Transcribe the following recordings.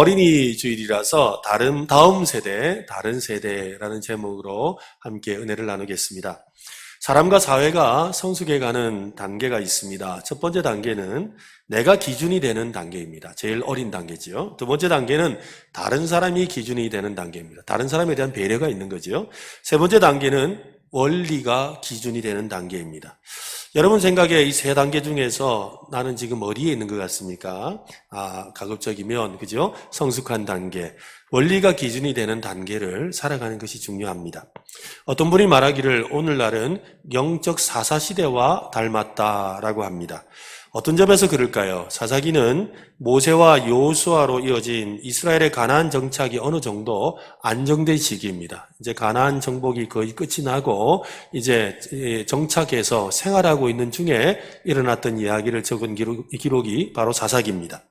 어린이 주일이라서 다음 세대, 다른 세대라는 제목으로 함께 은혜를 나누겠습니다. 사람과 사회가 성숙해 가는 단계가 있습니다. 첫 번째 단계는 내가 기준이 되는 단계입니다. 제일 어린 단계지요. 두 번째 단계는 다른 사람이 기준이 되는 단계입니다. 다른 사람에 대한 배려가 있는 거죠. 세 번째 단계는 원리가 기준이 되는 단계입니다. 여러분 생각에 이 세 단계 중에서 나는 지금 어디에 있는 것 같습니까? 가급적이면, 그죠? 성숙한 단계, 원리가 기준이 되는 단계를 살아가는 것이 중요합니다. 어떤 분이 말하기를 오늘날은 영적 사사시대와 닮았다라고 합니다. 어떤 점에서 그럴까요? 사사기는 모세와 여호수아로 이어진 이스라엘의 가나안 정착이 어느 정도 안정된 시기입니다. 이제 가나안 정복이 거의 끝이 나고 이제 정착해서 생활하고 있는 중에 일어났던 이야기를 적은 기록이 바로 사사기입니다.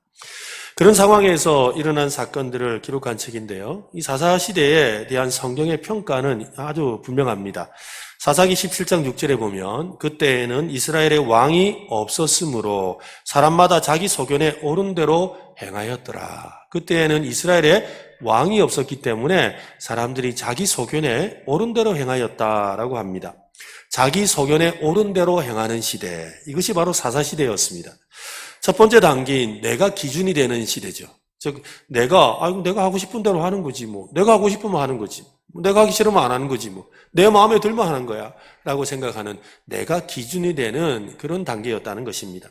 그런 상황에서 일어난 사건들을 기록한 책인데요. 이 사사시대에 대한 성경의 평가는 아주 분명합니다. 사사기 17장 6절에 보면 그때에는 이스라엘의 왕이 없었으므로 사람마다 자기 소견에 옳은 대로 행하였더라. 그때에는 이스라엘에 왕이 없었기 때문에 사람들이 자기 소견에 옳은 대로 행하였다라고 합니다. 자기 소견에 옳은 대로 행하는 시대, 이것이 바로 사사시대였습니다. 첫 번째 단계인 내가 기준이 되는 시대죠. 즉 내가 하고 싶은 대로 하는 거지 뭐. 내가 하고 싶으면 하는 거지. 내가 하기 싫으면 안 하는 거지 뭐. 내 마음에 들면 하는 거야 라고 생각하는 내가 기준이 되는 그런 단계였다는 것입니다.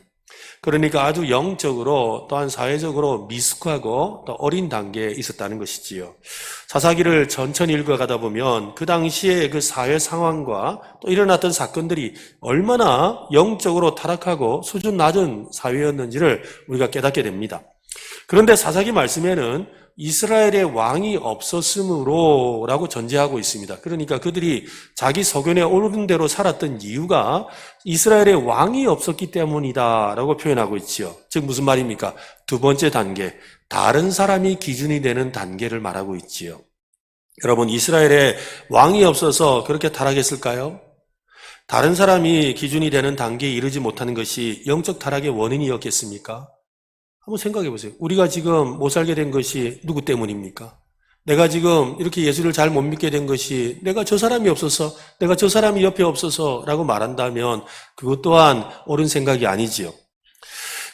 그러니까 아주 영적으로 또한 사회적으로 미숙하고 또 어린 단계에 있었다는 것이지요. 사사기를 천천히 읽어가다 보면 그 당시에 그 사회 상황과 또 일어났던 사건들이 얼마나 영적으로 타락하고 수준 낮은 사회였는지를 우리가 깨닫게 됩니다. 그런데 사사기 말씀에는 이스라엘의 왕이 없었으므로 라고 전제하고 있습니다. 그러니까 그들이 자기 소견에 옳은 대로 살았던 이유가 이스라엘의 왕이 없었기 때문이다 라고 표현하고 있지요. 즉 무슨 말입니까? 두 번째 단계, 다른 사람이 기준이 되는 단계를 말하고 있지요. 여러분, 이스라엘에 왕이 없어서 그렇게 타락했을까요? 다른 사람이 기준이 되는 단계에 이르지 못하는 것이 영적 타락의 원인이었겠습니까? 한번 생각해 보세요. 우리가 지금 못 살게 된 것이 누구 때문입니까? 내가 지금 이렇게 예수를 잘 못 믿게 된 것이 내가 저 사람이 없어서, 내가 저 사람이 옆에 없어서 라고 말한다면 그것 또한 옳은 생각이 아니지요.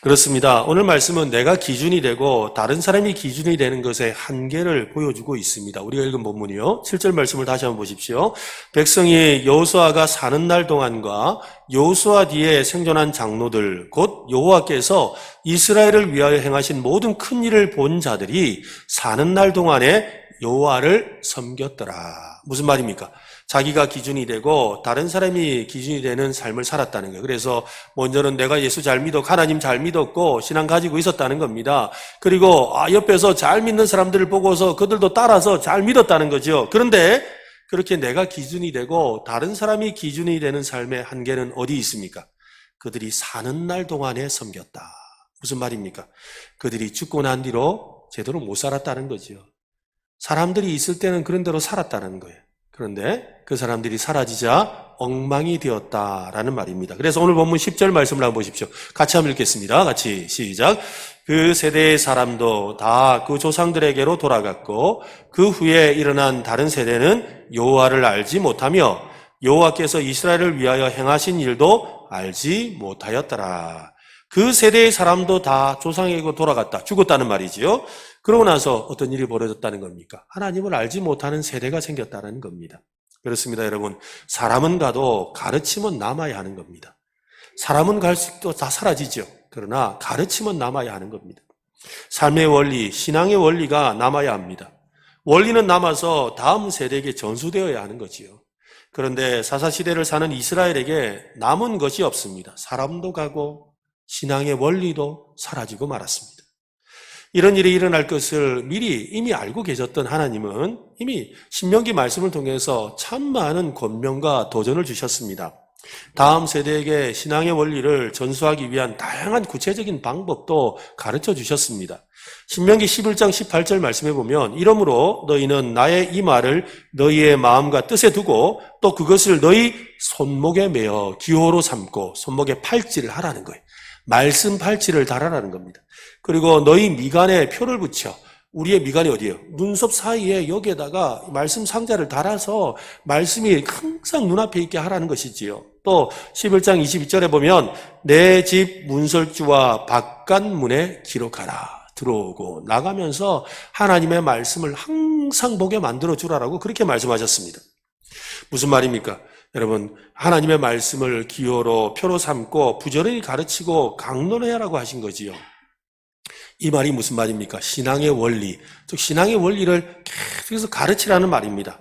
그렇습니다. 오늘 말씀은 내가 기준이 되고 다른 사람이 기준이 되는 것의 한계를 보여주고 있습니다. 우리가 읽은 본문이요. 7절 말씀을 다시 한번 보십시오. 백성이 여호수아가 사는 날 동안과 여호수아 뒤에 생존한 장로들 곧 여호와께서 이스라엘을 위하여 행하신 모든 큰 일을 본 자들이 사는 날 동안에 여호와를 섬겼더라. 무슨 말입니까? 자기가 기준이 되고 다른 사람이 기준이 되는 삶을 살았다는 거예요. 그래서 먼저는 내가 예수 잘 믿었고 하나님 잘 믿었고 신앙 가지고 있었다는 겁니다. 그리고 옆에서 잘 믿는 사람들을 보고서 그들도 따라서 잘 믿었다는 거죠. 그런데 그렇게 내가 기준이 되고 다른 사람이 기준이 되는 삶의 한계는 어디 있습니까? 그들이 사는 날 동안에 섬겼다. 무슨 말입니까? 그들이 죽고 난 뒤로 제대로 못 살았다는 거죠. 사람들이 있을 때는 그런 대로 살았다는 거예요. 그런데 그 사람들이 사라지자 엉망이 되었다라는 말입니다. 그래서 오늘 본문 10절 말씀을 한번 보십시오. 같이 한번 읽겠습니다. 같이 시작. 그 세대의 사람도 다 그 조상들에게로 돌아갔고 그 후에 일어난 다른 세대는 여호와를 알지 못하며 여호와께서 이스라엘을 위하여 행하신 일도 알지 못하였더라. 그 세대의 사람도 다 조상에게로 돌아갔다. 죽었다는 말이지요. 그러고 나서 어떤 일이 벌어졌다는 겁니까? 하나님을 알지 못하는 세대가 생겼다는 겁니다. 그렇습니다, 여러분. 사람은 가도 가르침은 남아야 하는 겁니다. 사람은 갈 수 있고 다 사라지죠. 그러나 가르침은 남아야 하는 겁니다. 삶의 원리, 신앙의 원리가 남아야 합니다. 원리는 남아서 다음 세대에게 전수되어야 하는 거지요. 그런데 사사시대를 사는 이스라엘에게 남은 것이 없습니다. 사람도 가고 신앙의 원리도 사라지고 말았습니다. 이런 일이 일어날 것을 미리 이미 알고 계셨던 하나님은 이미 신명기 말씀을 통해서 참 많은 권면과 도전을 주셨습니다. 다음 세대에게 신앙의 원리를 전수하기 위한 다양한 구체적인 방법도 가르쳐 주셨습니다. 신명기 11장 18절 말씀해 보면 이러므로 너희는 나의 이 말을 너희의 마음과 뜻에 두고 또 그것을 너희 손목에 매어 기호로 삼고 손목에 팔찌를 하라는 거예요. 말씀 팔찌를 달아라는 겁니다. 그리고 너희 미간에 표를 붙여 우리의 미간이 어디예요? 눈썹 사이에 여기에다가 말씀 상자를 달아서 말씀이 항상 눈앞에 있게 하라는 것이지요. 또 11장 22절에 보면 내 집 문설주와 바깥문에 기록하라. 들어오고 나가면서 하나님의 말씀을 항상 보게 만들어 주라라고 그렇게 말씀하셨습니다. 무슨 말입니까? 여러분, 하나님의 말씀을 기호로 표로 삼고 부지런히 가르치고 강론해야라고 하신 거지요. 이 말이 무슨 말입니까? 신앙의 원리, 즉 신앙의 원리를 계속해서 가르치라는 말입니다.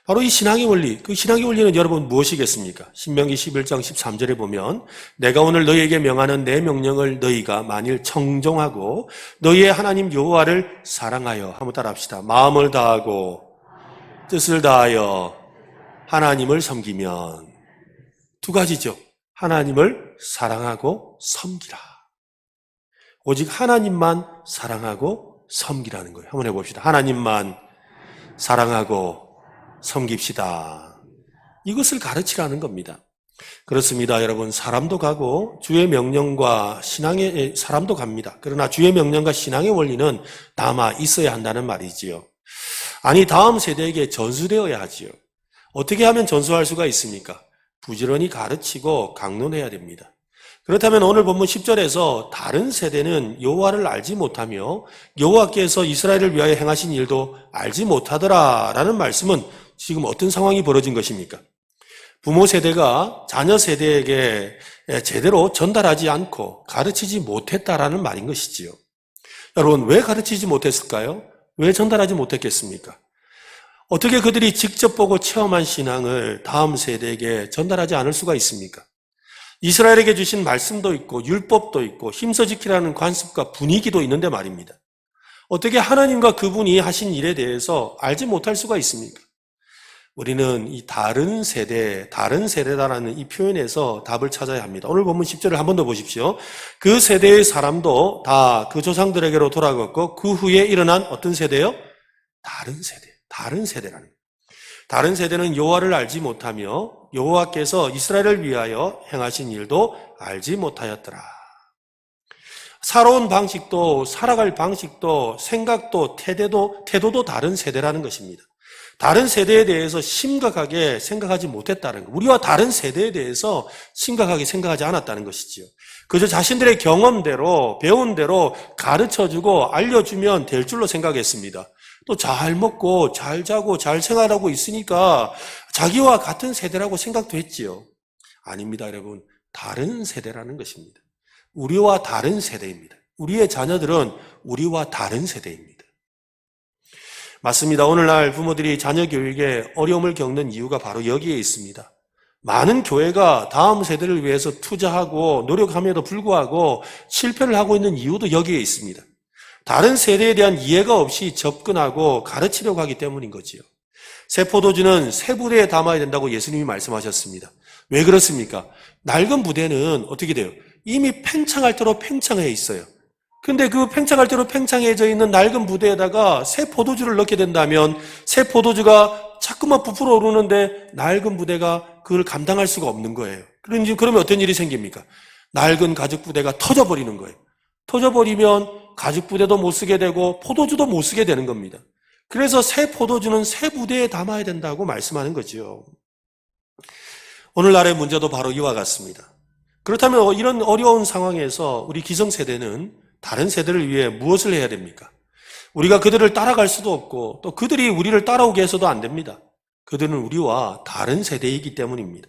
바로 이 신앙의 원리, 그 신앙의 원리는 여러분 무엇이겠습니까? 신명기 11장 13절에 보면 내가 오늘 너희에게 명하는 내 명령을 너희가 만일 청종하고 너희의 하나님 여호와를 사랑하여, 한번 따라합시다. 마음을 다하고 뜻을 다하여 하나님을 섬기면, 두 가지죠. 하나님을 사랑하고 섬기라. 오직 하나님만 사랑하고 섬기라는 거예요. 한번 해봅시다. 하나님만 사랑하고 섬깁시다. 이것을 가르치라는 겁니다. 그렇습니다. 여러분, 사람도 가고 주의 명령과 신앙의 사람도 갑니다. 그러나 주의 명령과 신앙의 원리는 남아 있어야 한다는 말이지요. 아니, 다음 세대에게 전수되어야 하지요. 어떻게 하면 전수할 수가 있습니까? 부지런히 가르치고 강론해야 됩니다. 그렇다면 오늘 본문 10절에서 다른 세대는 여호와를 알지 못하며 여호와께서 이스라엘을 위하여 행하신 일도 알지 못하더라라는 말씀은 지금 어떤 상황이 벌어진 것입니까? 부모 세대가 자녀 세대에게 제대로 전달하지 않고 가르치지 못했다라는 말인 것이지요. 여러분, 왜 가르치지 못했을까요? 왜 전달하지 못했겠습니까? 어떻게 그들이 직접 보고 체험한 신앙을 다음 세대에게 전달하지 않을 수가 있습니까? 이스라엘에게 주신 말씀도 있고 율법도 있고 힘써 지키라는 관습과 분위기도 있는데 말입니다. 어떻게 하나님과 그분이 하신 일에 대해서 알지 못할 수가 있습니까? 우리는 이 다른 세대다라는 이 표현에서 답을 찾아야 합니다. 오늘 본문 10절을 한 번 더 보십시오. 그 세대의 사람도 다 그 조상들에게로 돌아갔고 그 후에 일어난 어떤 세대요? 다른 세대라는 거예요. 다른 세대는 여호와를 알지 못하며 여호와께서 이스라엘을 위하여 행하신 일도 알지 못하였더라. 살아온 방식도 살아갈 방식도 생각도 태도도 다른 세대라는 것입니다. 다른 세대에 대해서 심각하게 생각하지 못했다는 것. 우리와 다른 세대에 대해서 심각하게 생각하지 않았다는 것이지요. 그저 자신들의 경험대로 배운 대로 가르쳐주고 알려주면 될 줄로 생각했습니다. 또 잘 먹고 잘 자고 잘 생활하고 있으니까 자기와 같은 세대라고 생각도 했지요. 아닙니다, 여러분. 다른 세대라는 것입니다. 우리와 다른 세대입니다. 우리의 자녀들은 우리와 다른 세대입니다. 맞습니다. 오늘날 부모들이 자녀 교육에 어려움을 겪는 이유가 바로 여기에 있습니다. 많은 교회가 다음 세대를 위해서 투자하고 노력함에도 불구하고 실패를 하고 있는 이유도 여기에 있습니다. 다른 세대에 대한 이해가 없이 접근하고 가르치려고 하기 때문인 거지요. 새 포도주는 새 부대에 담아야 된다고 예수님이 말씀하셨습니다. 왜 그렇습니까? 낡은 부대는 어떻게 돼요? 이미 팽창할 대로 팽창해 있어요. 근데 그 팽창할 대로 팽창해져 있는 낡은 부대에다가 새 포도주를 넣게 된다면 새 포도주가 자꾸만 부풀어 오르는데 낡은 부대가 그걸 감당할 수가 없는 거예요. 그러면 어떤 일이 생깁니까? 낡은 가죽 부대가 터져버리는 거예요. 터져버리면 가죽 부대도 못 쓰게 되고 포도주도 못 쓰게 되는 겁니다. 그래서 새 포도주는 새 부대에 담아야 된다고 말씀하는 거죠. 오늘날의 문제도 바로 이와 같습니다. 그렇다면 이런 어려운 상황에서 우리 기성세대는 다른 세대를 위해 무엇을 해야 됩니까? 우리가 그들을 따라갈 수도 없고 또 그들이 우리를 따라오게 해서도 안 됩니다. 그들은 우리와 다른 세대이기 때문입니다.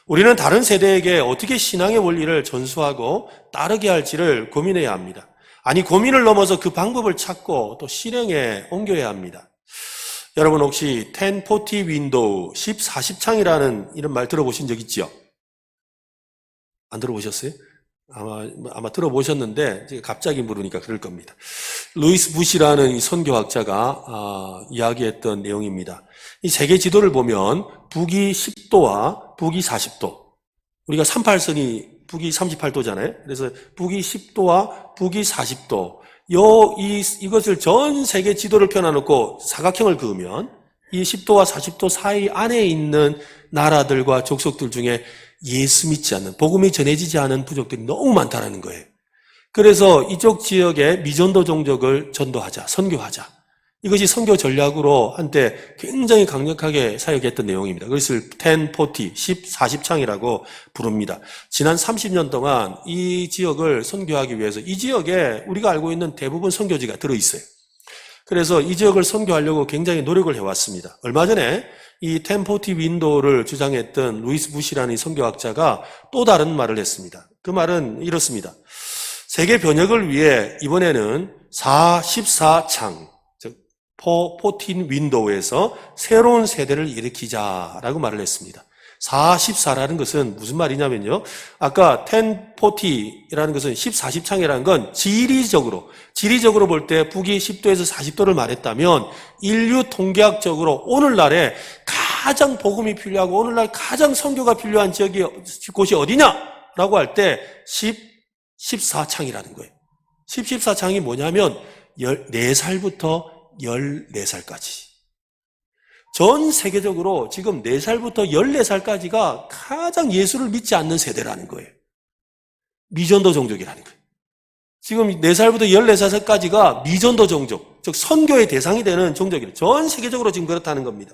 우리는 다른 세대에게 어떻게 신앙의 원리를 전수하고 따르게 할지를 고민해야 합니다. 아니, 고민을 넘어서 그 방법을 찾고 또 실행에 옮겨야 합니다. 여러분 혹시 1040 윈도우, 1040창이라는 이런 말 들어보신 적 있죠? 안 들어보셨어요? 아마 들어보셨는데 갑자기 물으니까 그럴 겁니다. 루이스 부시라는 이 선교학자가 이야기했던 내용입니다. 이 세계 지도를 보면 북이 10도와 북이 40도. 우리가 38선이 북이 38도잖아요. 그래서 북이 10도와 북이 40도. 이것을 전 세계 지도를 펴놔놓고 사각형을 그으면 이 10도와 40도 사이 안에 있는 나라들과 족속들 중에 예수 믿지 않는, 복음이 전해지지 않은 부족들이 너무 많다는 거예요. 그래서 이쪽 지역의 미전도 종족을 전도하자, 선교하자. 이것이 선교 전략으로 한때 굉장히 강력하게 사역했던 내용입니다. 그것을 1040, 1040창이라고 부릅니다. 지난 30년 동안 이 지역을 선교하기 위해서 이 지역에 우리가 알고 있는 대부분 선교지가 들어있어요. 그래서 이 지역을 선교하려고 굉장히 노력을 해왔습니다. 얼마 전에 이 1040 윈도우를 주장했던 루이스 부시라는 이 선교학자가 또 다른 말을 했습니다. 그 말은 이렇습니다. 세계 번역을 위해 이번에는 14창, 즉 14 윈도우에서 새로운 세대를 일으키자라고 말을 했습니다. 14라는 것은 무슨 말이냐면요. 아까 1040이라는 것은 1040창이라는 건 지리적으로 볼 때 북이 10도에서 40도를 말했다면 인류 통계학적으로 오늘날에 가장 복음이 필요하고 오늘날 가장 선교가 필요한 곳이 어디냐라고 할 때 14창이라는 거예요. 14창이 뭐냐면 4살부터 14살까지. 전 세계적으로 지금 4살부터 14살까지가 가장 예수를 믿지 않는 세대라는 거예요. 미전도 종족이라는 거예요. 지금 4살부터 14살까지가 미전도 종족, 즉 선교의 대상이 되는 종족이에요. 전 세계적으로 지금 그렇다는 겁니다.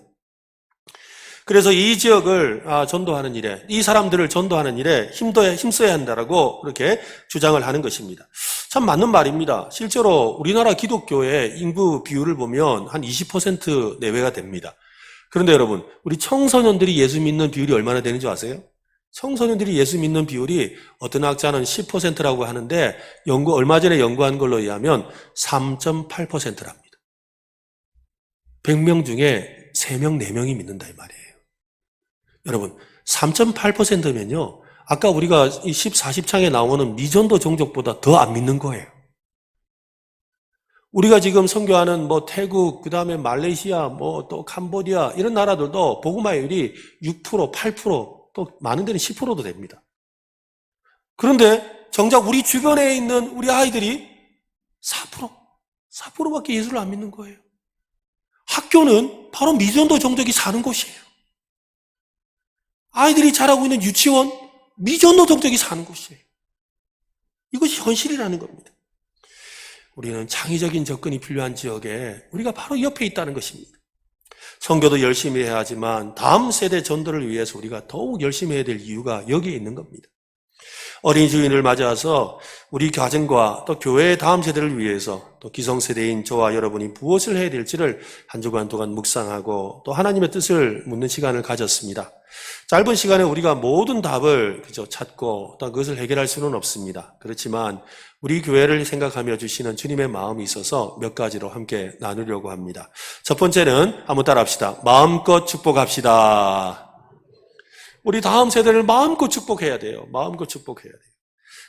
그래서 이 지역을 전도하는 일에, 이 사람들을 전도하는 일에 힘써야 한다라고 그렇게 주장을 하는 것입니다. 참 맞는 말입니다. 실제로 우리나라 기독교의 인구 비율을 보면 한 20% 내외가 됩니다. 그런데 여러분, 우리 청소년들이 예수 믿는 비율이 얼마나 되는지 아세요? 청소년들이 예수 믿는 비율이 어떤 학자는 10%라고 하는데 얼마 전에 연구한 걸로 의하면 3.8%랍니다. 100명 중에 3명, 4명이 믿는다 이 말이에요. 여러분, 3.8%면요. 아까 우리가 이 1040창에 나오는 미전도 종족보다 더 안 믿는 거예요. 우리가 지금 선교하는 태국, 그 다음에 말레이시아, 또 캄보디아 이런 나라들도 복음화율이 6%, 8%, 또 많은 데는 10%도 됩니다. 그런데 정작 우리 주변에 있는 우리 아이들이 4%밖에 예수를 안 믿는 거예요. 학교는 바로 미전도 종족이 사는 곳이에요. 아이들이 자라고 있는 유치원, 미전도 종족이 사는 곳이에요. 이것이 현실이라는 겁니다. 우리는 창의적인 접근이 필요한 지역에 우리가 바로 옆에 있다는 것입니다. 선교도 열심히 해야 하지만 다음 세대 전도를 위해서 우리가 더욱 열심히 해야 될 이유가 여기에 있는 겁니다. 어린 주인을 맞아서 우리 가정과 또 교회의 다음 세대를 위해서 또 기성세대인 저와 여러분이 무엇을 해야 될지를 한 주간 동안 묵상하고 또 하나님의 뜻을 묻는 시간을 가졌습니다. 짧은 시간에 우리가 모든 답을 찾고 또 그것을 해결할 수는 없습니다. 그렇지만 우리 교회를 생각하며 주시는 주님의 마음이 있어서 몇 가지로 함께 나누려고 합니다. 첫 번째는 한번 따라합시다. 마음껏 축복합시다. 우리 다음 세대를 마음껏 축복해야 돼요. 마음껏 축복해야 돼요.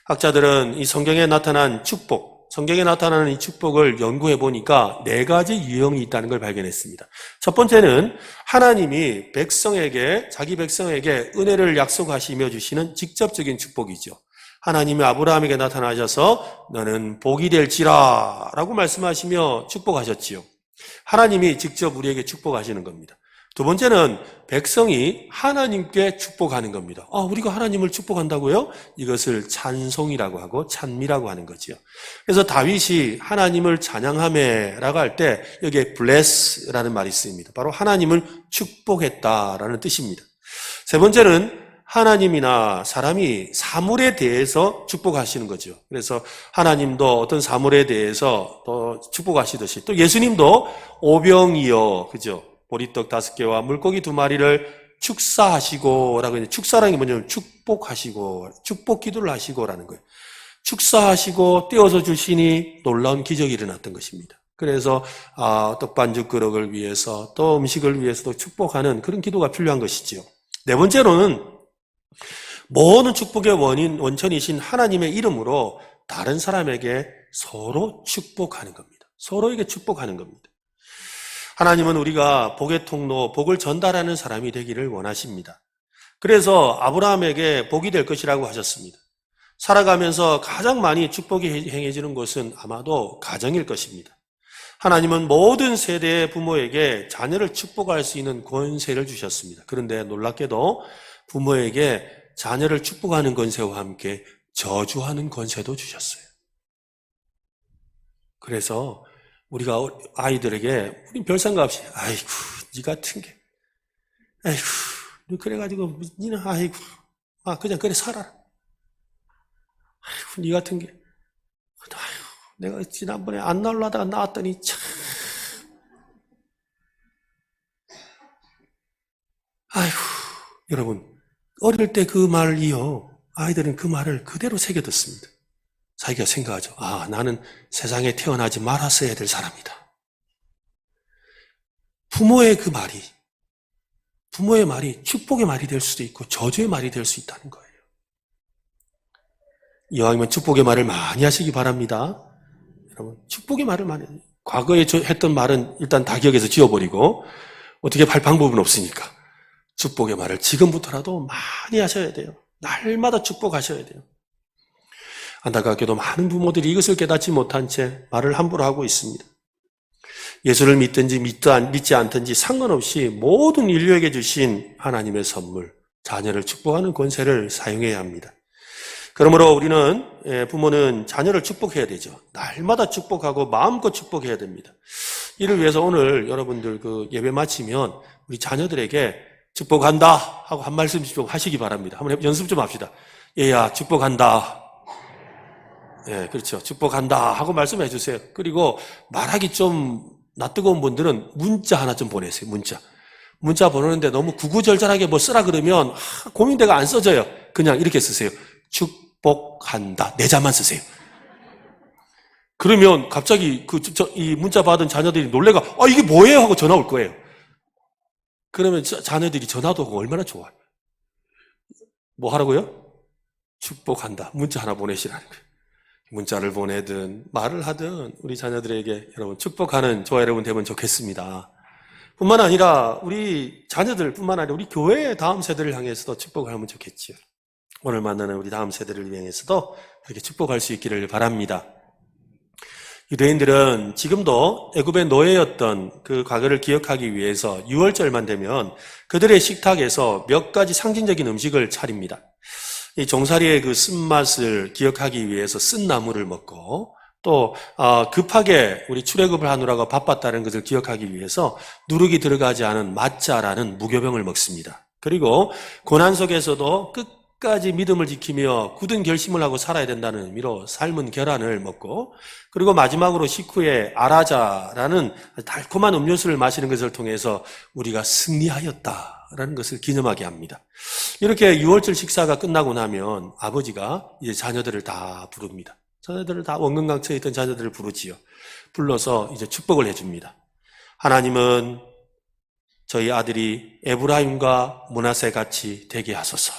학자들은 이 성경에 나타난 축복, 성경에 나타나는 이 축복을 연구해 보니까 4가지 유형이 있다는 걸 발견했습니다. 첫 번째는 하나님이 자기 백성에게 은혜를 약속하시며 주시는 직접적인 축복이죠. 하나님이 아브라함에게 나타나셔서 너는 복이 될지라 라고 말씀하시며 축복하셨지요. 하나님이 직접 우리에게 축복하시는 겁니다. 두 번째는 백성이 하나님께 축복하는 겁니다. 우리가 하나님을 축복한다고요? 이것을 찬송이라고 하고 찬미라고 하는 거지요. 그래서 다윗이 하나님을 찬양하매라고 할 때 여기에 bless라는 말이 쓰입니다. 바로 하나님을 축복했다라는 뜻입니다. 세 번째는 하나님이나 사람이 사물에 대해서 축복하시는 거죠. 그래서 하나님도 어떤 사물에 대해서 또 축복하시듯이 또 예수님도 오병이어, 그죠? 보리떡 5개와 물고기 2마리를 축사하시고라고 했는데 축사라는 게 뭐냐면 축복하시고 축복 기도를 하시고라는 거예요. 축사하시고 떼어서 주시니 놀라운 기적이 일어났던 것입니다. 그래서 떡반죽 그릇을 위해서 또 음식을 위해서도 축복하는 그런 기도가 필요한 것이지요. 네 번째로는 모든 축복의 원천이신 하나님의 이름으로 다른 사람에게 서로 축복하는 겁니다. 서로에게 축복하는 겁니다. 하나님은 우리가 복의 통로, 복을 전달하는 사람이 되기를 원하십니다. 그래서 아브라함에게 복이 될 것이라고 하셨습니다. 살아가면서 가장 많이 축복이 행해지는 것은 아마도 가정일 것입니다. 하나님은 모든 세대의 부모에게 자녀를 축복할 수 있는 권세를 주셨습니다. 그런데 놀랍게도 부모에게 자녀를 축복하는 권세와 함께 저주하는 권세도 주셨어요. 그래서 우리가 아이들에게 우리 별 생각 없이 아이고 니 같은 게 아이고 너 그래가지고 니는 아이고 그냥 그래 살아라. 아이고 니 같은 게 아이고 내가 지난번에 안 나오려다가 나왔더니 참 아이고 여러분 어릴 때 그 말이요 아이들은 그 말을 그대로 새겨 듣습니다. 자기가 생각하죠. 나는 세상에 태어나지 말았어야 될 사람이다. 부모의 말이 축복의 말이 될 수도 있고 저주의 말이 될 수 있다는 거예요. 이왕이면 축복의 말을 많이 하시기 바랍니다. 여러분, 축복의 말을 많이 해요. 과거에 했던 말은 일단 다 기억해서 지워버리고 어떻게 할 방법은 없으니까 축복의 말을 지금부터라도 많이 하셔야 돼요. 날마다 축복하셔야 돼요. 안타깝게도 많은 부모들이 이것을 깨닫지 못한 채 말을 함부로 하고 있습니다. 예수를 믿든지 믿지 않든지 상관없이 모든 인류에게 주신 하나님의 선물, 자녀를 축복하는 권세를 사용해야 합니다. 그러므로 우리는 부모는 자녀를 축복해야 되죠. 날마다 축복하고 마음껏 축복해야 됩니다. 이를 위해서 오늘 여러분들 그 예배 마치면 우리 자녀들에게 축복한다 하고 한 말씀씩 좀 하시기 바랍니다. 한번 연습 좀 합시다. 얘야 축복한다. 그렇죠. 축복한다 하고 말씀해 주세요. 그리고 말하기 좀 낯뜨거운 분들은 문자 하나 좀 보내세요. 문자 보내는데 너무 구구절절하게 뭐 쓰라 그러면 고민돼가 안 써져요. 그냥 이렇게 쓰세요. 축복한다. 네 자만 쓰세요. 그러면 갑자기 이 문자 받은 자녀들이 놀래가 이게 뭐예요? 하고 전화 올 거예요. 그러면 자녀들이 전화도 오고 얼마나 좋아요. 뭐 하라고요? 축복한다. 문자 하나 보내시라는 거예요. 문자를 보내든 말을 하든 우리 자녀들에게 여러분 축복하는 저와 여러분 되면 좋겠습니다. 뿐만 아니라 우리 자녀들뿐만 아니라 우리 교회의 다음 세대를 향해서도 축복을 하면 좋겠지요. 오늘 만나는 우리 다음 세대를 위해서도 그렇게 축복할 수 있기를 바랍니다. 유대인들은 지금도 애굽의 노예였던 그 과거를 기억하기 위해서 6월절만 되면 그들의 식탁에서 몇 가지 상징적인 음식을 차립니다. 이 종살이의 그 쓴맛을 기억하기 위해서 쓴 나물을 먹고 또 급하게 우리 출애굽을 하느라고 바빴다는 것을 기억하기 위해서 누룩이 들어가지 않은 마짜라는 무교병을 먹습니다. 그리고 고난 속에서도 끝까지 믿음을 지키며 굳은 결심을 하고 살아야 된다는 의미로 삶은 계란을 먹고 그리고 마지막으로 식후에 아라자라는 달콤한 음료수를 마시는 것을 통해서 우리가 승리하였다라는 것을 기념하게 합니다. 이렇게 6월절 식사가 끝나고 나면 아버지가 이제 자녀들을 다 부릅니다. 자녀들을 다 원근강처에 있던 자녀들을 부르지요. 불러서 이제 축복을 해줍니다. 하나님은 저희 아들이 에브라임과 므낫세 같이 되게 하소서.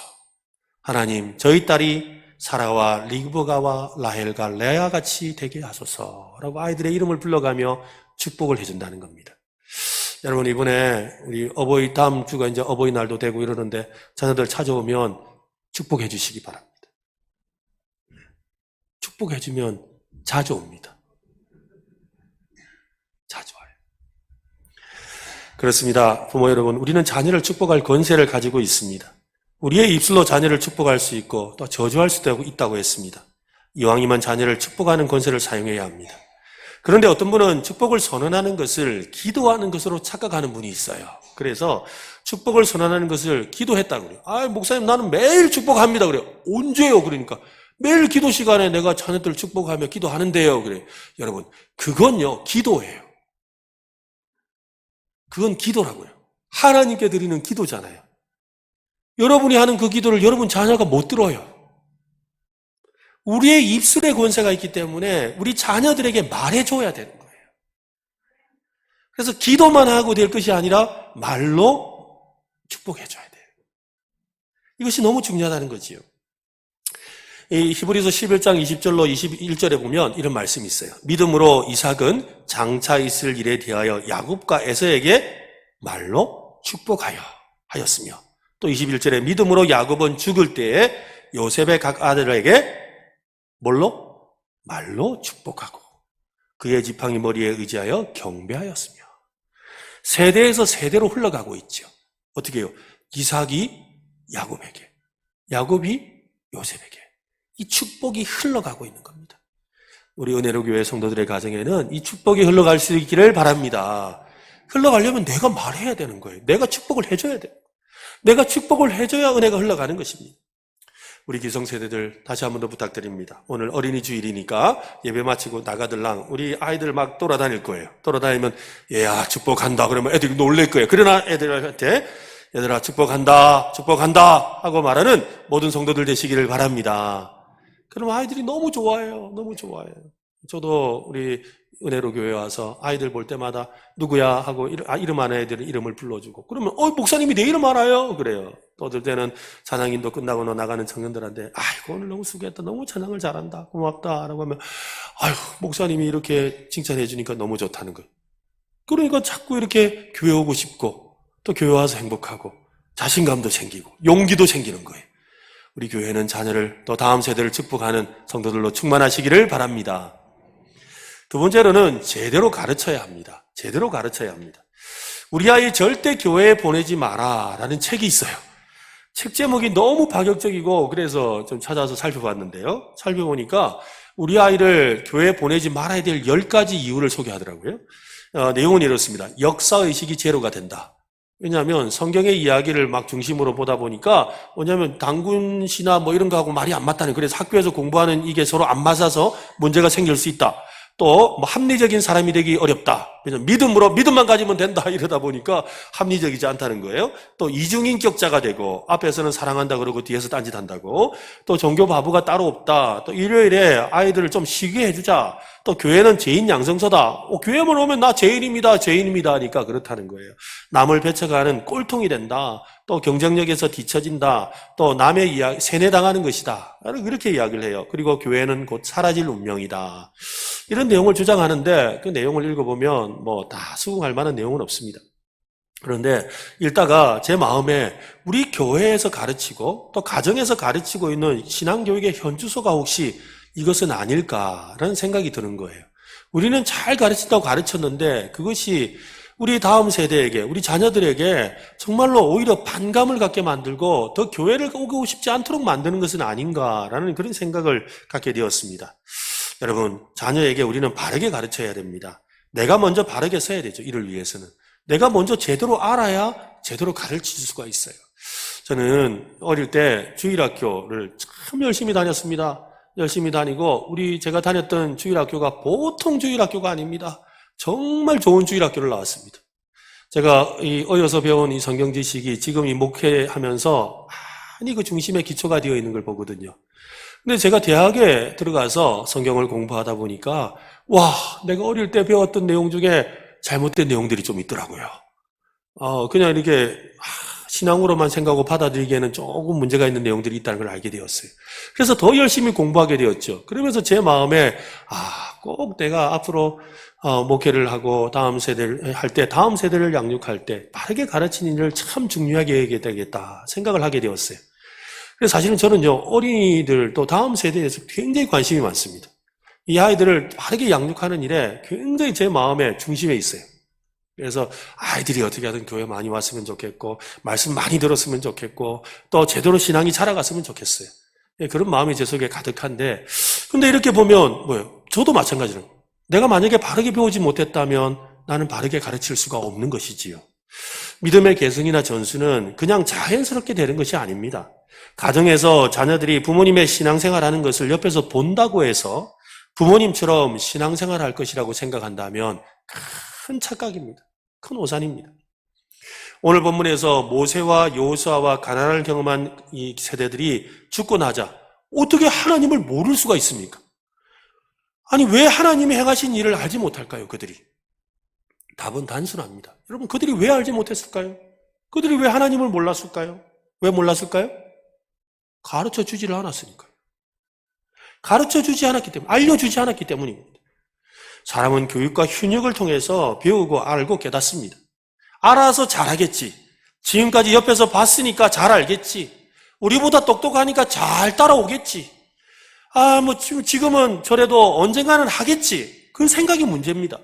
하나님 저희 딸이 사라와 리브가와 라헬과 레아 같이 되게 하소서라고 아이들의 이름을 불러가며 축복을 해준다는 겁니다. 여러분 이번에 우리 다음 주가 이제 어버이날도 되고 이러는데 자녀들 찾아오면 축복해 주시기 바랍니다. 축복해 주면 자주 옵니다. 자주 와요. 그렇습니다. 부모 여러분, 우리는 자녀를 축복할 권세를 가지고 있습니다. 우리의 입술로 자녀를 축복할 수 있고 또 저주할 수도 있다고 했습니다. 이왕이면 자녀를 축복하는 권세를 사용해야 합니다. 그런데 어떤 분은 축복을 선언하는 것을 기도하는 것으로 착각하는 분이 있어요. 그래서 축복을 선언하는 것을 기도했다고 그래요. 목사님 나는 매일 축복합니다. 그래요. 언제요? 그러니까 매일 기도 시간에 내가 자녀들 축복하며 기도하는데요. 그래요. 여러분 그건요 기도예요. 그건 기도라고요. 하나님께 드리는 기도잖아요. 여러분이 하는 그 기도를 여러분 자녀가 못 들어요. 우리의 입술의 권세가 있기 때문에 우리 자녀들에게 말해줘야 되는 거예요. 그래서 기도만 하고 될 것이 아니라 말로 축복해줘야 돼요. 이것이 너무 중요하다는 거지요. 이 히브리서 11장 20절로 21절에 보면 이런 말씀이 있어요. 믿음으로 이삭은 장차 있을 일에 대하여 야곱과 에서에게 말로 축복하여 하였으며 또 21절에 믿음으로 야곱은 죽을 때에 요셉의 각 아들에게 뭘로? 말로 축복하고 그의 지팡이 머리에 의지하여 경배하였으며 세대에서 세대로 흘러가고 있죠. 어떻게 해요? 이삭이 야곱에게, 야곱이 요셉에게 이 축복이 흘러가고 있는 겁니다. 우리 은혜로 교회 성도들의 가정에는 이 축복이 흘러갈 수 있기를 바랍니다. 흘러가려면 내가 말해야 되는 거예요. 내가 축복을 해줘야 돼요. 내가 축복을 해줘야 은혜가 흘러가는 것입니다. 우리 기성세대들 다시 한 번 더 부탁드립니다. 오늘 어린이 주일이니까 예배 마치고 나가들랑 우리 아이들 막 돌아다닐 거예요. 돌아다니면 얘야 축복한다 그러면 애들이 놀랄 거예요. 그러나 애들한테 얘들아 축복한다 축복한다 하고 말하는 모든 성도들 되시기를 바랍니다. 그럼 아이들이 너무 좋아해요. 너무 좋아해요. 저도 우리 은혜로 교회 와서 아이들 볼 때마다 누구야 하고 이름 아는 애들은 이름을 불러주고 그러면 목사님이 내 이름 알아요 그래요. 또 어떨 때는 찬양인도 끝나고 나가는 청년들한테 아이고 오늘 너무 수고했다 너무 찬양을 잘한다 고맙다 라고 하면 아유 목사님이 이렇게 칭찬해 주니까 너무 좋다는 거예요. 그러니까 자꾸 이렇게 교회 오고 싶고 또 교회 와서 행복하고 자신감도 생기고 용기도 생기는 거예요. 우리 교회는 자녀를 또 다음 세대를 축복하는 성도들로 충만하시기를 바랍니다. 두 번째로는 제대로 가르쳐야 합니다. 제대로 가르쳐야 합니다. 우리 아이 절대 교회에 보내지 마라 라는 책이 있어요. 책 제목이 너무 파격적이고 그래서 좀 찾아서 살펴봤는데요. 살펴보니까 우리 아이를 교회에 보내지 말아야 될 10가지 이유를 소개하더라고요. 내용은 이렇습니다. 역사의식이 제로가 된다. 왜냐하면 성경의 이야기를 막 중심으로 보다 보니까 뭐냐면 당군시나 뭐 이런 거하고 말이 안 맞다는 그래서 학교에서 공부하는 이게 서로 안 맞아서 문제가 생길 수 있다. 또 합리적인 사람이 되기 어렵다. 믿음만 가지면 된다 이러다 보니까 합리적이지 않다는 거예요. 또 이중인격자가 되고 앞에서는 사랑한다 그러고 뒤에서 딴짓한다고. 또 종교 바보가 따로 없다. 또 일요일에 아이들을 좀 쉬게 해주자. 또 교회는 죄인 양성소다. 교회만 오면 나 죄인입니다 하니까 그렇다는 거예요. 남을 배척하는 꼴통이 된다. 또 경쟁력에서 뒤처진다. 또 남의 이야기 세뇌당하는 것이다. 그렇게 이야기를 해요. 그리고 교회는 곧 사라질 운명이다. 이런 내용을 주장하는데 그 내용을 읽어보면 뭐 다 수긍할 만한 내용은 없습니다. 그런데 읽다가 제 마음에 우리 교회에서 가르치고 또 가정에서 가르치고 있는 신앙교육의 현주소가 혹시 이것은 아닐까라는 생각이 드는 거예요. 우리는 잘 가르친다고 가르쳤는데 그것이 우리 다음 세대에게 우리 자녀들에게 정말로 오히려 반감을 갖게 만들고 더 교회를 오고 싶지 않도록 만드는 것은 아닌가라는 그런 생각을 갖게 되었습니다. 여러분 자녀에게 우리는 바르게 가르쳐야 됩니다. 내가 먼저 바르게 써야 되죠. 이를 위해서는. 내가 먼저 제대로 알아야 제대로 가르칠 수가 있어요. 저는 어릴 때 주일학교를 참 열심히 다녔습니다. 열심히 다니고 제가 다녔던 주일학교가 보통 주일학교가 아닙니다. 정말 좋은 주일학교를 나왔습니다. 제가 어여서 배운 이 성경 지식이 지금 이 목회하면서 많이 그 중심에 기초가 되어 있는 걸 보거든요. 근데 제가 대학에 들어가서 성경을 공부하다 보니까 내가 어릴 때 배웠던 내용 중에 잘못된 내용들이 좀 있더라고요. 그냥 이렇게 신앙으로만 생각하고 받아들이기에는 조금 문제가 있는 내용들이 있다는 걸 알게 되었어요. 그래서 더 열심히 공부하게 되었죠. 그러면서 제 마음에 꼭 내가 앞으로 목회를 하고 다음 세대를 할 때, 다음 세대를 양육할 때 바르게 가르치는 일을 참 중요하게 해야 되겠다 생각을 하게 되었어요. 그래서 사실은 저는요 어린이들 또 다음 세대에서 굉장히 관심이 많습니다. 이 아이들을 바르게 양육하는 일에 굉장히 제 마음의 중심에 있어요. 그래서 아이들이 어떻게 하든 교회 많이 왔으면 좋겠고 말씀 많이 들었으면 좋겠고 또 제대로 신앙이 자라갔으면 좋겠어요. 그런 마음이 제 속에 가득한데 근데 이렇게 보면 저도 마찬가지로 내가 만약에 바르게 배우지 못했다면 나는 바르게 가르칠 수가 없는 것이지요. 믿음의 계승이나 전수는 그냥 자연스럽게 되는 것이 아닙니다. 가정에서 자녀들이 부모님의 신앙생활하는 것을 옆에서 본다고 해서 부모님처럼 신앙생활할 것이라고 생각한다면 큰 착각입니다. 큰 오산입니다. 오늘 본문에서 모세와 여호수아와 가나안을 경험한 이 세대들이 죽고 나자 어떻게 하나님을 모를 수가 있습니까? 아니 왜 하나님이 행하신 일을 알지 못할까요? 그들이. 답은 단순합니다. 여러분 그들이 왜 알지 못했을까요? 그들이 왜 하나님을 몰랐을까요? 왜 몰랐을까요? 가르쳐 주지를 않았으니까요. 가르쳐 주지 않았기 때문에, 알려주지 않았기 때문입니다. 사람은 교육과 훈육을 통해서 배우고 알고 깨닫습니다. 알아서 잘하겠지. 지금까지 옆에서 봤으니까 잘 알겠지. 우리보다 똑똑하니까 잘 따라오겠지. 지금은 저래도 언젠가는 하겠지. 그 생각이 문제입니다.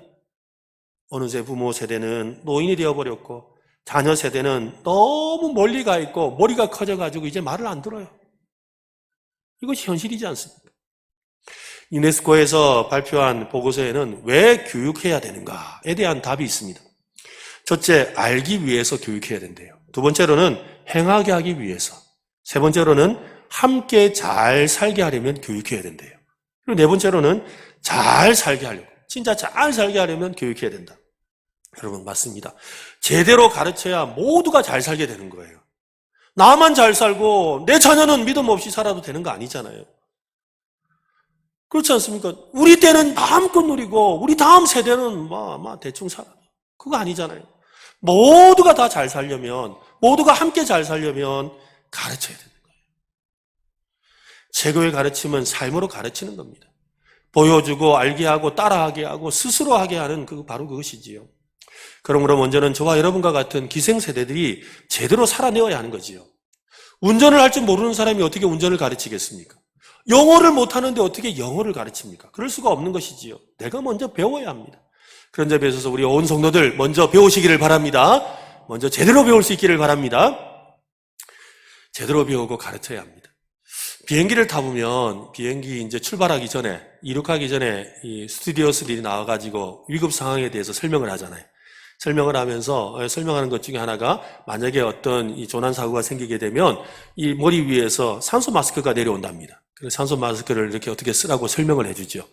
어느새 부모 세대는 노인이 되어버렸고 자녀 세대는 너무 멀리 가 있고 머리가 커져가지고 이제 말을 안 들어요. 이것이 현실이지 않습니까? 유네스코에서 발표한 보고서에는 왜 교육해야 되는가에 대한 답이 있습니다. 첫째, 알기 위해서 교육해야 된대요. 두 번째로는 행하게 하기 위해서. 세 번째로는 함께 잘 살게 하려면 교육해야 된대요. 그리고 네 번째로는 잘 살게 하려고. 진짜 잘 살게 하려면 교육해야 된다. 여러분, 맞습니다. 제대로 가르쳐야 모두가 잘 살게 되는 거예요. 나만 잘 살고 내 자녀는 믿음 없이 살아도 되는 거 아니잖아요. 그렇지 않습니까? 우리 때는 마음껏 누리고 우리 다음 세대는 대충 살아도 그거 아니잖아요. 모두가 다 잘 살려면, 모두가 함께 잘 살려면 가르쳐야 되는 거예요. 최고의 가르침은 삶으로 가르치는 겁니다. 보여주고 알게 하고 따라하게 하고 스스로 하게 하는 바로 그것이지요. 그러므로 먼저는 저와 여러분과 같은 기생세대들이 제대로 살아내어야 하는 거지요. 운전을 할 줄 모르는 사람이 어떻게 운전을 가르치겠습니까? 영어를 못하는데 어떻게 영어를 가르칩니까? 그럴 수가 없는 것이지요. 내가 먼저 배워야 합니다. 그런 점에 있어서 우리 온 성도들 먼저 배우시기를 바랍니다. 먼저 제대로 배울 수 있기를 바랍니다. 제대로 배우고 가르쳐야 합니다. 비행기를 타보면 비행기 이제 출발하기 전에, 이륙하기 전에 이 스튜디오스들이 나와가지고 위급 상황에 대해서 설명을 하잖아요. 설명을 하면서 설명하는 것 중에 하나가 만약에 어떤 이 조난사고가 생기게 되면 이 머리 위에서 산소 마스크가 내려온답니다. 그래서 산소 마스크를 이렇게 어떻게 쓰라고 설명을 해주죠.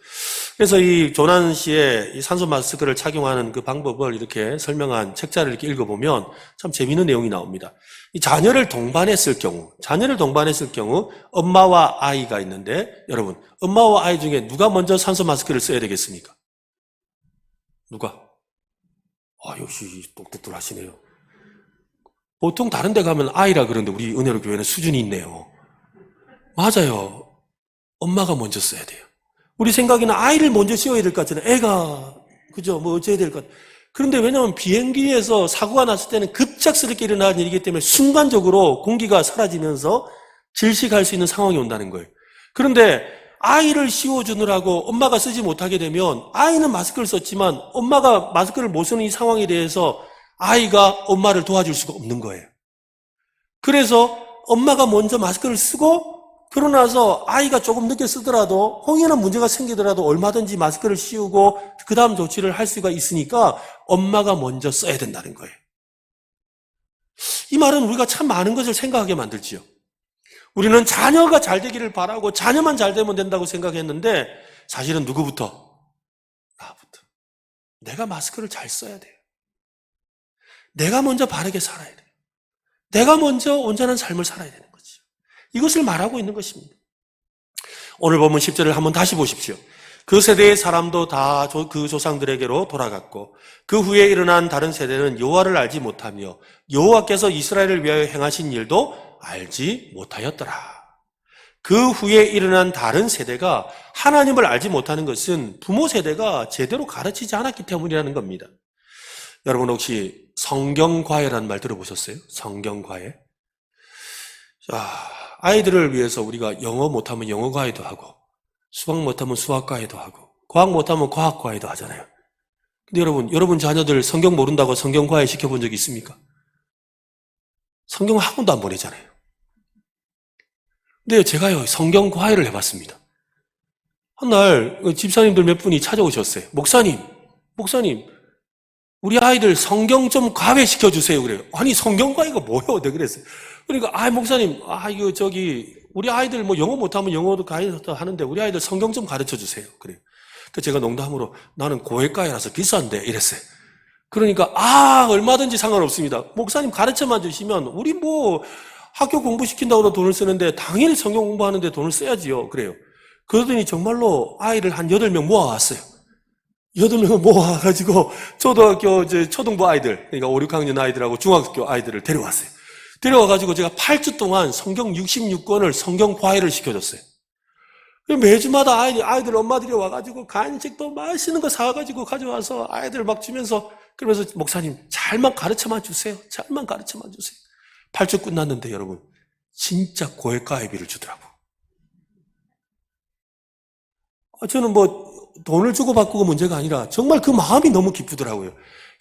그래서 이 조난 시에 이 산소 마스크를 착용하는 그 방법을 이렇게 설명한 책자를 이렇게 읽어보면 참 재미있는 내용이 나옵니다. 이 자녀를 동반했을 경우 엄마와 아이가 있는데 여러분, 엄마와 아이 중에 누가 먼저 산소 마스크를 써야 되겠습니까? 누가? 역시 똑똑들 하시네요. 보통 다른 데 가면 아이라 그러는데 우리 은혜로 교회는 수준이 있네요. 맞아요. 엄마가 먼저 써야 돼요. 우리 생각에는 아이를 먼저 씌워야 될 것 같잖아요. 애가, 그죠? 어째야 될 것 같아요. 그런데 왜냐하면 비행기에서 사고가 났을 때는 급작스럽게 일어나는 일이기 때문에 순간적으로 공기가 사라지면서 질식할 수 있는 상황이 온다는 거예요. 그런데 아이를 씌워주느라고 엄마가 쓰지 못하게 되면 아이는 마스크를 썼지만 엄마가 마스크를 못 쓰는 이 상황에 대해서 아이가 엄마를 도와줄 수가 없는 거예요. 그래서 엄마가 먼저 마스크를 쓰고 그러고 나서 아이가 조금 늦게 쓰더라도 혹여나 문제가 생기더라도 얼마든지 마스크를 씌우고 그 다음 조치를 할 수가 있으니까 엄마가 먼저 써야 된다는 거예요. 이 말은 우리가 참 많은 것을 생각하게 만들지요. 우리는 자녀가 잘 되기를 바라고 자녀만 잘 되면 된다고 생각했는데 사실은 누구부터? 나부터. 내가 마스크를 잘 써야 돼요. 내가 먼저 바르게 살아야 돼요. 내가 먼저 온전한 삶을 살아야 되는 거죠. 이것을 말하고 있는 것입니다. 오늘 본문 10절을 한번 다시 보십시오. 그 세대의 사람도 다 그 조상들에게로 돌아갔고 그 후에 일어난 다른 세대는 여호와를 알지 못하며 여호와께서 이스라엘을 위하여 행하신 일도 알지 못하였더라. 그 후에 일어난 다른 세대가 하나님을 알지 못하는 것은 부모 세대가 제대로 가르치지 않았기 때문이라는 겁니다. 여러분 혹시 성경과외라는 말 들어보셨어요? 성경과외? 자, 아이들을 위해서 우리가 영어 못하면 영어과외도 하고 수학 못하면 수학과외도 하고 과학 못하면 과학과외도 하잖아요. 근데 여러분 자녀들 성경 모른다고 성경과외 시켜본 적 있습니까? 성경 학원도 안 보내잖아요. 근데 제가요 성경과외를 해봤습니다. 한날 집사님들 몇 분이 찾아오셨어요. 목사님 우리 아이들 성경 좀 과외시켜주세요. 그래요. 아니 성경과외가 뭐예요? 내가 그랬어요. 그러니까 목사님 우리 아이들 영어 못하면 영어도 가르쳐 하는데 우리 아이들 성경 좀 가르쳐주세요. 그래요. 그 제가 농담으로 나는 고액과외라서 비싼데 이랬어요. 그러니까 얼마든지 상관없습니다. 목사님 가르쳐만 주시면 우리 학교 공부시킨다고 돈을 쓰는데 당연히 성경 공부하는데 돈을 써야지요. 그래요. 그러더니 정말로 아이를 한 8명 모아왔어요. 8명을 모아가지고 초등학교 초등부 아이들, 그러니까 5, 6학년 아이들하고 중학교 아이들을 데려왔어요. 데려와가지고 제가 8주 동안 성경 66권을 성경 과외를 시켜줬어요. 매주마다 아이들 엄마들이 와가지고 간식도 맛있는 거 사가지고 가져와서 아이들 막 주면서 그러면서 목사님 잘만 가르쳐만 주세요. 잘만 가르쳐만 주세요. 8주 끝났는데 여러분 진짜 고액가입비를 주더라고. 저는 돈을 주고 받고가 문제가 아니라 정말 그 마음이 너무 기쁘더라고요.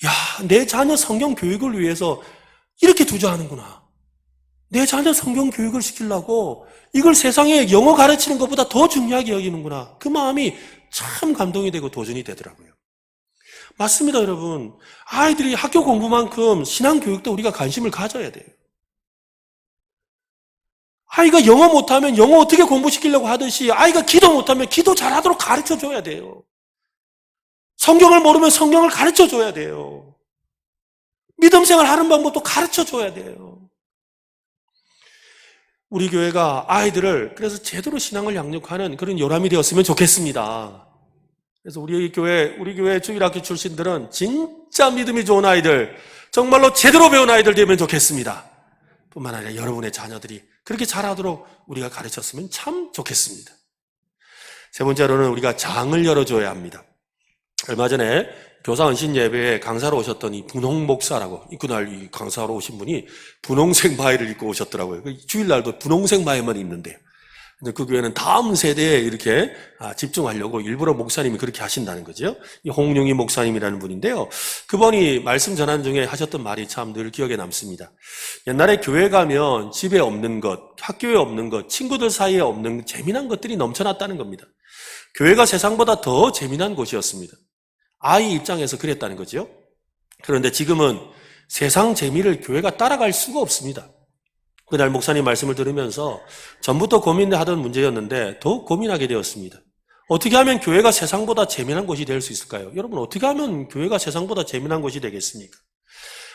야, 내 자녀 성경 교육을 위해서 이렇게 투자하는구나. 내 자녀 성경 교육을 시키려고 이걸 세상에 영어 가르치는 것보다 더 중요하게 여기는구나. 그 마음이 참 감동이 되고 도전이 되더라고요. 맞습니다, 여러분. 아이들이 학교 공부만큼 신앙 교육도 우리가 관심을 가져야 돼요. 아이가 영어 못하면 영어 어떻게 공부시키려고 하듯이 아이가 기도 못하면 기도 잘하도록 가르쳐줘야 돼요. 성경을 모르면 성경을 가르쳐줘야 돼요. 믿음 생활 하는 방법도 가르쳐줘야 돼요. 우리 교회가 아이들을 그래서 제대로 신앙을 양육하는 그런 요람이 되었으면 좋겠습니다. 그래서 우리 교회 주일학교 출신들은 진짜 믿음이 좋은 아이들, 정말로 제대로 배운 아이들 되면 좋겠습니다. 뿐만 아니라 여러분의 자녀들이 그렇게 잘하도록 우리가 가르쳤으면 참 좋겠습니다. 세 번째로는 우리가 장을 열어줘야 합니다. 얼마 전에 교사 은신 예배에 강사로 오셨던 이 분홍 목사라고, 그날 이 강사로 오신 분이 분홍색 마이를 입고 오셨더라고요. 주일날도 분홍색 마이만 입는데요. 근데 그 교회는 다음 세대에 이렇게 집중하려고 일부러 목사님이 그렇게 하신다는 거죠. 이 홍룡희 목사님이라는 분인데요. 그분이 말씀 전한 중에 하셨던 말이 참 늘 기억에 남습니다. 옛날에 교회 가면 집에 없는 것, 학교에 없는 것, 친구들 사이에 없는 재미난 것들이 넘쳐났다는 겁니다. 교회가 세상보다 더 재미난 곳이었습니다. 아이 입장에서 그랬다는 거죠. 그런데 지금은 세상 재미를 교회가 따라갈 수가 없습니다. 그날 목사님 말씀을 들으면서 전부터 고민하던 문제였는데 더욱 고민하게 되었습니다. 어떻게 하면 교회가 세상보다 재미난 곳이 될 수 있을까요? 여러분, 어떻게 하면 교회가 세상보다 재미난 곳이 되겠습니까?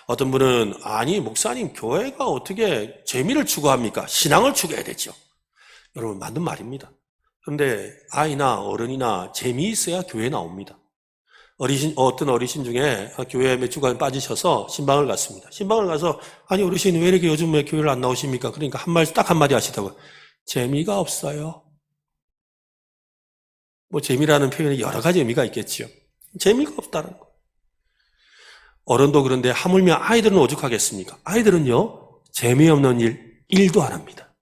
어떤 분은 아니 목사님, 교회가 어떻게 재미를 추구합니까? 신앙을 추구해야 되죠. 여러분, 맞는 말입니다. 그런데 아이나 어른이나 재미있어야 교회에 나옵니다. 어떤 어르신 중에 교회에 몇 주간 빠지셔서 신방을 갔습니다. 신방을 가서 아니 어르신 왜 이렇게 요즘 왜 교회를 안 나오십니까? 그러니까 딱 한마디 하시더라고요. 재미가 없어요. 뭐 재미라는 표현이 여러 가지 의미가 있겠지요. 재미가 없다는 거. 어른도 그런데 하물며 아이들은 오죽하겠습니까? 아이들은요 재미없는 일도 안 합니다.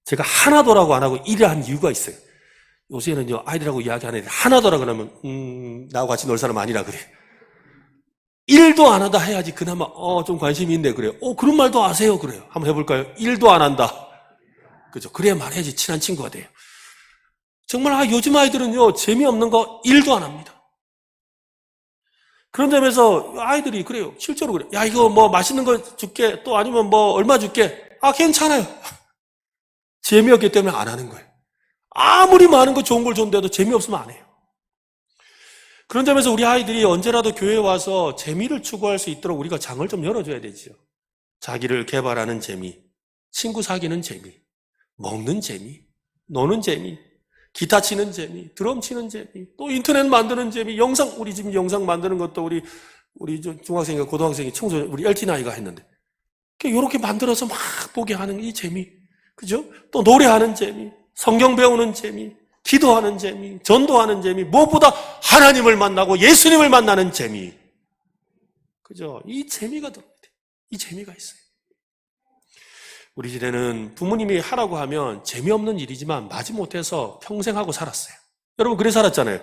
제가 하나도라고 안 하고 일을 한 이유가 있어요. 요새는요, 아이들하고 이야기하는 애들 하나더라 그러면, 나하고 같이 놀 사람 아니라 그래. 일도 안 하다 해야지 그나마, 좀 관심이 있네, 그래요. 그런 말도 아세요, 그래요. 한번 해볼까요? 일도 안 한다. 그죠? 그래야 말해야지 친한 친구가 돼요. 정말, 요즘 아이들은요, 재미없는 거 일도 안 합니다. 그런 점에서 아이들이 그래요. 실제로 그래요. 야, 이거 뭐 맛있는 거 줄게. 또 아니면 뭐 얼마 줄게. 괜찮아요. 재미없기 때문에 안 하는 거예요. 아무리 많은 거 좋은 걸 줬는데도 재미없으면 안 해요. 그런 점에서 우리 아이들이 언제라도 교회에 와서 재미를 추구할 수 있도록 우리가 장을 좀 열어줘야 되죠. 자기를 개발하는 재미, 친구 사귀는 재미, 먹는 재미, 노는 재미, 기타 치는 재미, 드럼 치는 재미, 또 인터넷 만드는 재미, 우리 지금 영상 만드는 것도 우리 중학생과 고등학생이 우리 LT나이가 했는데 이렇게 만들어서 막 보게 하는 이 재미, 그죠? 또 노래하는 재미, 성경 배우는 재미, 기도하는 재미, 전도하는 재미, 무엇보다 하나님을 만나고 예수님을 만나는 재미. 그죠? 이 재미가 들어야 돼. 이 재미가 있어요. 우리 시대는 부모님이 하라고 하면 재미없는 일이지만 마지못해서 평생 하고 살았어요. 여러분, 그래 살았잖아요.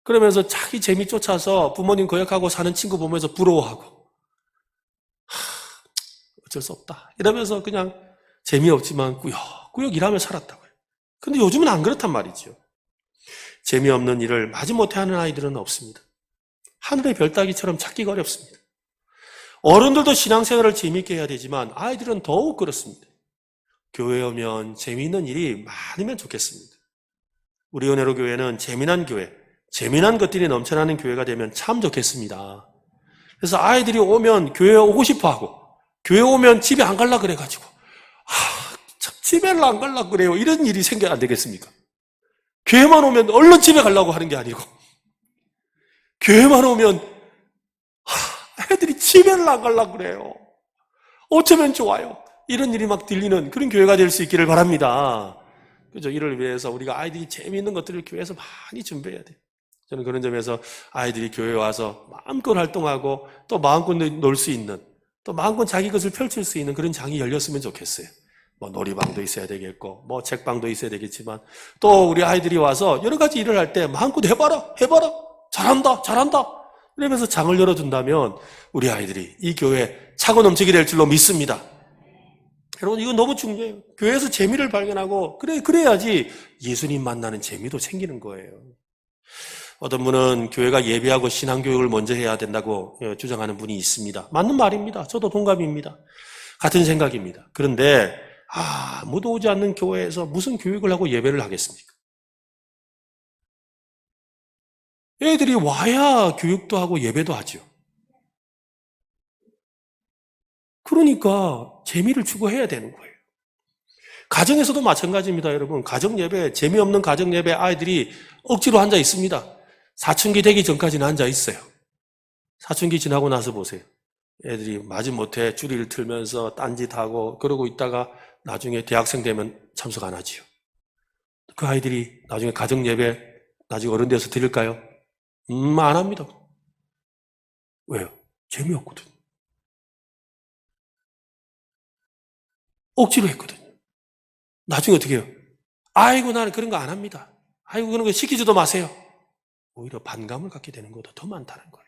그러면서 자기 재미 쫓아서 부모님 거역하고 사는 친구 보면서 부러워하고, 어쩔 수 없다. 이러면서 그냥 재미없지만 꾸역꾸역 일하며 살았다고요. 근데 요즘은 안 그렇단 말이죠. 재미없는 일을 마지못해 하는 아이들은 없습니다. 하늘의 별 따기처럼 찾기가 어렵습니다. 어른들도 신앙생활을 재미있게 해야 되지만 아이들은 더욱 그렇습니다. 교회에 오면 재미있는 일이 많으면 좋겠습니다. 우리 은혜로 교회는 재미난 교회, 재미난 것들이 넘쳐나는 교회가 되면 참 좋겠습니다. 그래서 아이들이 오면 교회에 오고 싶어하고 교회 오면 집에 안 갈라 그래가지고 참 집에를 안 갈라 그래요. 이런 일이 생겨야 안 되겠습니까? 교회만 오면 얼른 집에 가려고 하는 게 아니고 교회만 오면 애들이 집에를 안 갈라 그래요. 어쩌면 좋아요. 이런 일이 막 들리는 그런 교회가 될 수 있기를 바랍니다. 그죠? 이를 위해서 우리가 아이들이 재미있는 것들을 교회에서 많이 준비해야 돼요. 저는 그런 점에서 아이들이 교회에 와서 마음껏 활동하고 또 마음껏 놀 수 있는 또 마음껏 자기 것을 펼칠 수 있는 그런 장이 열렸으면 좋겠어요. 뭐 놀이방도 있어야 되겠고 뭐 책방도 있어야 되겠지만 또 우리 아이들이 와서 여러 가지 일을 할 때 마음껏 해봐라 잘한다 이러면서 장을 열어준다면 우리 아이들이 이 교회에 차고 넘치게 될 줄로 믿습니다. 여러분, 이거 너무 중요해요. 교회에서 재미를 발견하고, 그래야지 예수님 만나는 재미도 생기는 거예요. 어떤 분은 교회가 예배하고 신앙교육을 먼저 해야 된다고 주장하는 분이 있습니다. 맞는 말입니다. 저도 동감입니다. 같은 생각입니다. 그런데 아무도 오지 않는 교회에서 무슨 교육을 하고 예배를 하겠습니까? 애들이 와야 교육도 하고 예배도 하죠. 그러니까 재미를 추구해야 되는 거예요. 가정에서도 마찬가지입니다, 여러분. 가정예배, 재미없는 가정예배 아이들이 억지로 앉아 있습니다. 사춘기 되기 전까지는 앉아 있어요. 사춘기 지나고 나서 보세요. 애들이 마지못해 줄이를 틀면서 딴짓하고 그러고 있다가 나중에 대학생 되면 참석 안 하지요. 그 아이들이 나중에 가정예배 나중에 어른 돼서 드릴까요? 안 합니다. 왜요? 재미없거든. 억지로 했거든요. 나중에 어떻게 해요? 아이고, 나는 그런 거 안 합니다. 아이고, 그런 거 시키지도 마세요. 오히려 반감을 갖게 되는 것도 더 많다는 거예요.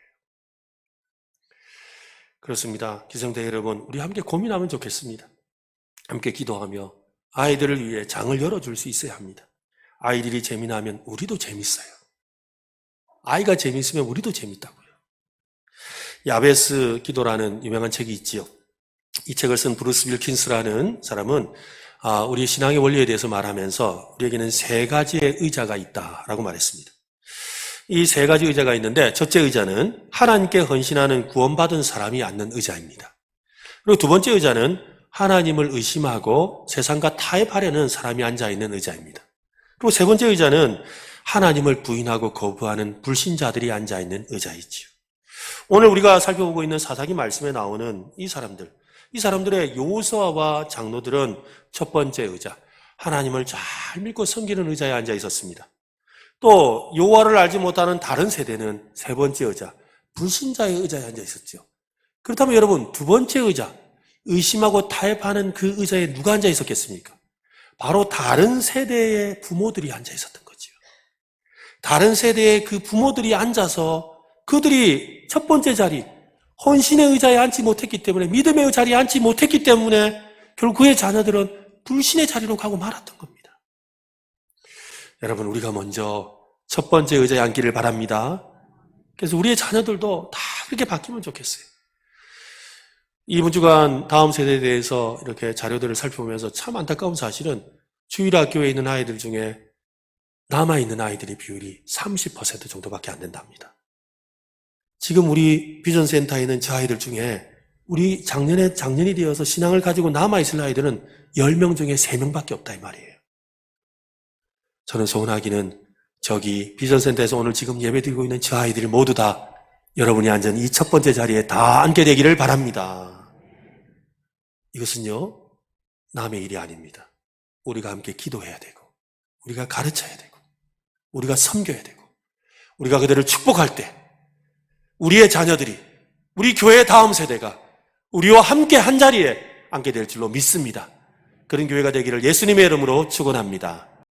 그렇습니다. 기성대 여러분, 우리 함께 고민하면 좋겠습니다. 함께 기도하며 아이들을 위해 장을 열어줄 수 있어야 합니다. 아이들이 재미나면 우리도 재밌어요. 아이가 재밌으면 우리도 재밌다고요. 야베스 기도라는 유명한 책이 있지요. 이 책을 쓴 브루스 윌킨스라는 사람은 우리 신앙의 원리에 대해서 말하면서 우리에게는 세 가지의 의자가 있다라고 말했습니다. 이 세 가지 의자가 있는데 첫째 의자는 하나님께 헌신하는 구원받은 사람이 앉는 의자입니다. 그리고 두 번째 의자는 하나님을 의심하고 세상과 타협하려는 사람이 앉아있는 의자입니다. 그리고 세 번째 의자는 하나님을 부인하고 거부하는 불신자들이 앉아있는 의자이지요. 오늘 우리가 살펴보고 있는 사사기 말씀에 나오는 이 사람들의 요호수아와 장로들은 첫 번째 의자, 하나님을 잘 믿고 섬기는 의자에 앉아 있었습니다. 또 여호와를 알지 못하는 다른 세대는 세 번째 의자, 불신자의 의자에 앉아 있었죠. 그렇다면 여러분, 두 번째 의자, 의심하고 타협하는 그 의자에 누가 앉아 있었겠습니까? 바로 다른 세대의 부모들이 앉아 있었던 거죠. 다른 세대의 그 부모들이 앉아서 그들이 첫 번째 자리, 헌신의 의자에 앉지 못했기 때문에, 믿음의 자리에 앉지 못했기 때문에 결국 그의 자녀들은 불신의 자리로 가고 말았던 겁니다. 여러분, 우리가 먼저 첫 번째 의자에 앉기를 바랍니다. 그래서 우리의 자녀들도 다 그렇게 바뀌면 좋겠어요. 이번 주간 다음 세대에 대해서 이렇게 자료들을 살펴보면서 참 안타까운 사실은 주일학교에 있는 아이들 중에 남아있는 아이들의 비율이 30% 정도밖에 안 된답니다. 지금 우리 비전센터에 있는 저 아이들 중에 우리 작년이 되어서 신앙을 가지고 남아있을 아이들은 10명 중에 3명밖에 없다 이 말이에요. 저는 소원하기는 저기 비전센터에서 오늘 지금 예배드리고 있는 저 아이들 모두 다 여러분이 앉은 이 첫 번째 자리에 다 앉게 되기를 바랍니다. 이것은요, 남의 일이 아닙니다. 우리가 함께 기도해야 되고, 우리가 가르쳐야 되고, 우리가 섬겨야 되고, 우리가 그들을 축복할 때 우리의 자녀들이, 우리 교회의 다음 세대가 우리와 함께 한 자리에 앉게 될 줄로 믿습니다. 그런 교회가 되기를 예수님의 이름으로 축원합니다.